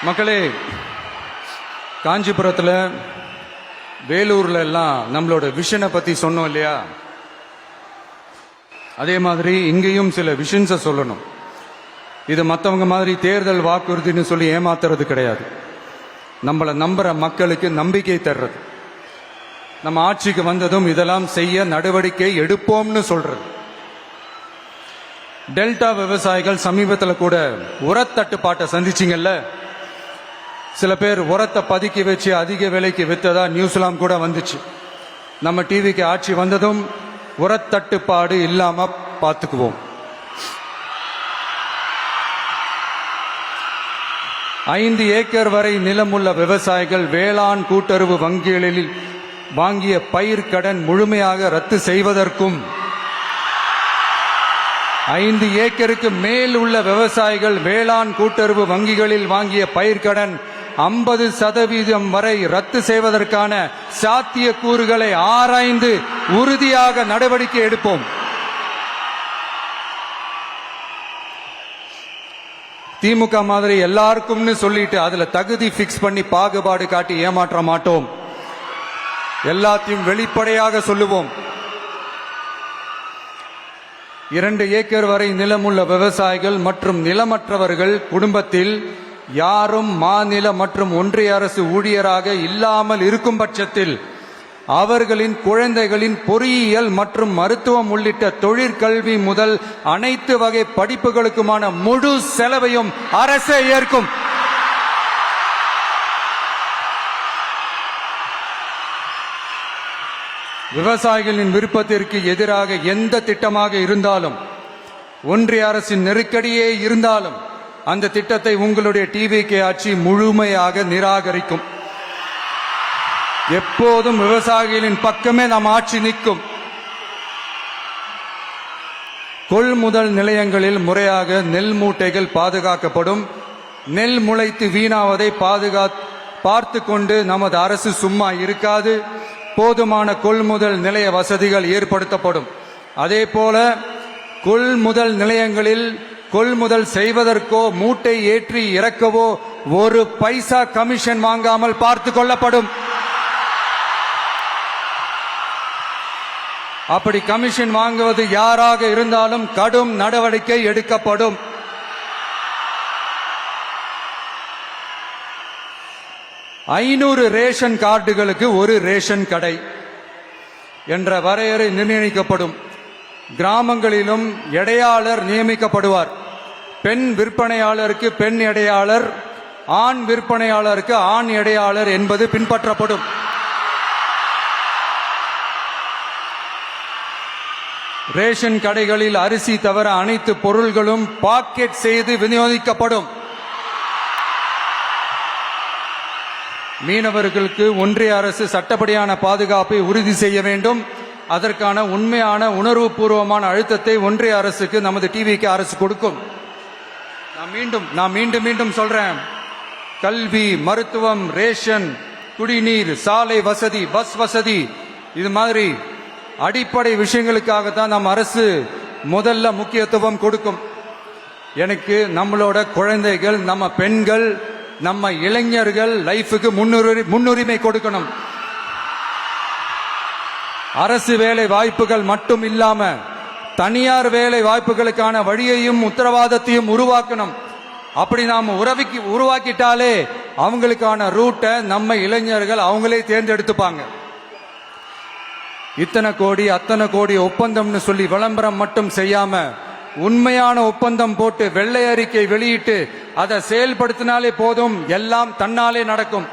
மக்களே, காஞ்சிபுரத்தில் வேலூர்ல எல்லாம் நம்மளோட விஷனை பத்தி சொன்னோம் இல்லையா? அதே மாதிரி இங்கேயும் சில விஷன்ஸை சொல்லணும். இது மற்றவங்க மாதிரி தேர்தல் வாக்குறுதின்னு சொல்லி ஏமாத்துறது கிடையாது. நம்மளை நம்புற மக்களுக்கு நம்பிக்கை தர்றது. நம்ம ஆட்சிக்கு வந்ததும் இதெல்லாம் செய்ய நடவடிக்கை எடுப்போம்னு சொல்றது. டெல்டா விவசாயிகள் சமீபத்தில் கூட உரத்தட்டுப்பாட்டை சந்திச்சிங்கல்ல. சில பேர் உரத்தை பதுக்கி வச்சு அதிக விலைக்கு வித்ததா நியூஸ்லாம் கூட வந்துச்சு. நம்ம டிவிக்கு ஆட்சி வந்ததும் உரத்தட்டுப்பாடு இல்லாம பார்த்துக்குவோம். 5 ஏக்கர் வரை நிலமுள்ள விவசாயிகள் வேளாண் கூட்டுறவு வங்கிகளில் வாங்கிய பயிர்க்கடன் முழுமையாக ரத்து செய்வதற்கும் 5 ஏக்கருக்கு மேல் உள்ள விவசாயிகள் வேளாண் கூட்டுறவு வங்கிகளில் வாங்கிய பயிர்க்கடன் 50% வரை ரத்து செய்வதற்கான சாத்திய கூறுகளை ஆராய்ந்து உறுதியாக நடவடிக்கை எடுப்போம். திமுக மாதிரி எல்லாருக்கும்னு சொல்லிட்டு அதுல தகுதி பிக்ஸ் பண்ணி பாகுபாடு காட்டி ஏமாற்ற மாட்டோம். எல்லாத்தையும் வெளிப்படையாக சொல்லுவோம். 2 ஏக்கர் வரை நிலமுள்ள விவசாயிகள் மற்றும் நிலமற்றவர்கள் குடும்பத்தில் யாரும் மாநில மற்றும் ஒன்றிய அரசு ஊழியராக இல்லாமல் இருக்கும் பட்சத்தில் அவர்களின் குழந்தைகளின் பொறியியல் மற்றும் மருத்துவம் உள்ளிட்ட தொழிற்கல்வி முதல் அனைத்து வகை படிப்புகளுக்குமான முழு செலவையும் அரசே ஏற்கும். விவசாயிகளின் விருப்பத்திற்கு எதிராக எந்த திட்டமாக இருந்தாலும், ஒன்றிய அரசின் நெருக்கடியே இருந்தாலும் அந்த திட்டத்தை உங்களுடைய டிவிகே ஆட்சி முழுமையாக நிராகரிக்கும். எப்போதும் விவசாயிகளின் பக்கமே நம் ஆட்சி நிற்கும். கொள்முதல் நிலையங்களில் முறையாக நெல் மூட்டைகள் பாதுகாக்கப்படும். நெல் முளைத்து வீணாவதை பார்த்து கொண்டு நமது அரசு சும்மா இருக்காது. போதுமான கொள்முதல் நிலைய வசதிகள் ஏற்படுத்தப்படும். அதே போல கொள்முதல் நிலையங்களில் கொள்முதல் செய்வதற்கோ மூட்டை ஏற்றி இறக்கவோ 1 பைசா கமிஷன் வாங்காமல் பார்த்து கொள்ளப்படும். அப்படி கமிஷன் வாங்குவது யாராக இருந்தாலும் கடும் நடவடிக்கை எடுக்கப்படும். ஐநூறு ரேஷன் கார்டுகளுக்கு 1 ரேஷன் கடை என்ற வரையறை நிர்ணயிக்கப்படும். கிராமங்களிலும் எடையாளர் நியமிக்கப்படுவார். பெண் விற்பனையாளருக்கு பெண் எடையாளர், ஆண் விற்பனையாளருக்கு ஆண் எடையாளர் என்பது பின்பற்றப்படும். ரேஷன் கடைகளில் அரிசி தவிர அனைத்து பொருள்களும் பாக்கெட் செய்து விநியோகிக்கப்படும். மீனவர்களுக்கு ஒன்றிய அரசு சட்டப்படியான பாதுகாப்பை உறுதி செய்ய வேண்டும். அதற்கான உண்மையான உணர்வுபூர்வமான அழுத்தத்தை ஒன்றிய அரசுக்கு நமது டிவிக்கு அரசு கொடுக்கும். நான் மீண்டும் சொல்றேன். கல்வி, மருத்துவம், ரேஷன், குடிநீர், சாலை வசதி, பஸ் வசதி, இது மாதிரி அடிப்படை விஷயங்களுக்காகத்தான் நம் அரசு முதல்ல முக்கியத்துவம் கொடுக்கும். எனக்கு நம்மளோட குழந்தைகள், நம்ம பெண்கள், நம்ம இளைஞர்கள் லைஃபுக்கு முன்னுரிமை கொடுக்கணும். அரசு வேலை வாய்ப்புகள் மட்டும் இல்லாம தனியார் வேலை வாய்ப்புகளுக்கான வழியையும் உத்தரவாதத்தையும் உருவாக்கணும். அப்படி நாம உருவாக்கிட்டாலே அவங்களுக்கான ரூட்டை நம்ம இளைஞர்கள் அவங்களே தேர்ந்தெடுத்துப்பாங்க. இத்தனை கோடி அத்தனை கோடி ஒப்பந்தம்னு சொல்லி விளம்பரம் மட்டும் செய்யாம உண்மையான ஒப்பந்தம் போட்டு வெள்ளை அறிக்கை வெளியிட்டு அதை செயல்படுத்தினாலே போதும், எல்லாம் தன்னாலே நடக்கும்.